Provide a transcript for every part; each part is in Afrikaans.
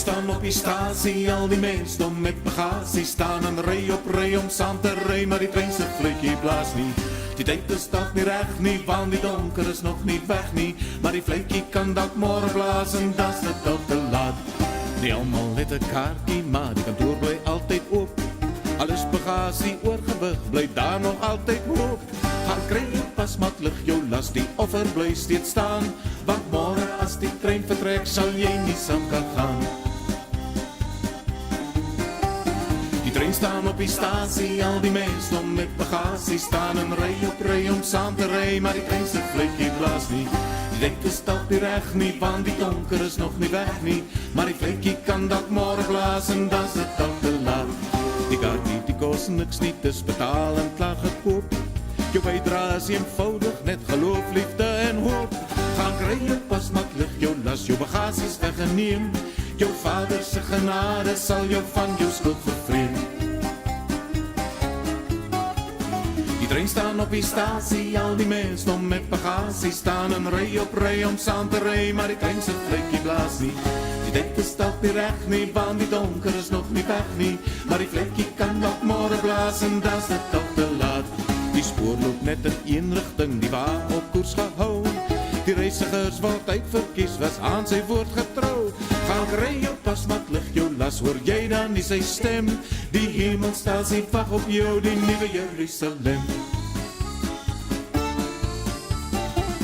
staan op die stasie, al die mense met bagasie staan en ry op ry om saam te ry, maar die trein se vletjie blaas nie. Die tyd is dalk nie reg nie, want die donker is nog nie weg nie, maar die vletjie kan dalk môre blaas en dan is dit dalk te laat. Nie almal het 'n kaartjie, maar die kantoor bly altyd oop. Alles bagasie oorgewig, bly daar nog altyd hoop. Gaan kry jou pas maklik jou las, die offer bly steeds staan, want môre as die trein vertrek, sal jy nie saam kan gaan. Die trein staan op die stasie, al die mense met bagasie staan en ry op ry om saam te ry, maar die trein se vletjie blaas nie. Die tyd is dalk nie reg nie, want die donker is nog nie weg nie, maar die vletjie kan dalk môre blaas en dan is dit dalk te laat. Die kaartjie, die kos niks nie, dis betaal en klaar gekoop. Jou bydrae is eenvoudig, net geloof, liefde en hoop. Gaan kry jou pas maklik jou las, jou bagasie is weggeneem. Jou Vader se genade sal jou van jou skuld vervreem. Die trein staan op die stasie, al die mense met bagasie staan en ry op ry om saam te ry, maar die trein se vletjie blaas nie. Die tyd is dalk nie reg nie, want die donker is nog nie weg nie, maar die vletjie kan dalk môre blaas en dan is dit dalk te laat. Die spoor loop net in een rigting, die wa op koers gehou. Die reisigers word uitverkies, was aan sy woord getrou. Gaan kry jou pas maklik jou las, hoor jy dan nie sy stem? Die hemelstasie wag op jou, die nuwe Jerusalem.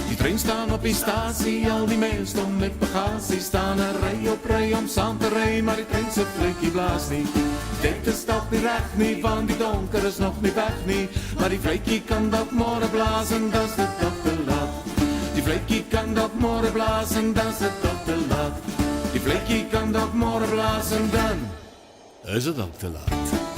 Die trein staan op die stasie, al die mense met bagasie staan en ry op ry om saam te ry, maar die trein se vletjie blaas nie. Dit is dalk nie reg nie, want die donker is nog nie weg nie, maar die vletjie kan dalk môre blaas en dan is dit dalk te laat. Die vletjie kan dalk môre blaas en dan is dit dalk te laat. Die vletjie kan dalk môre blaas en dan is dit dalk te laat.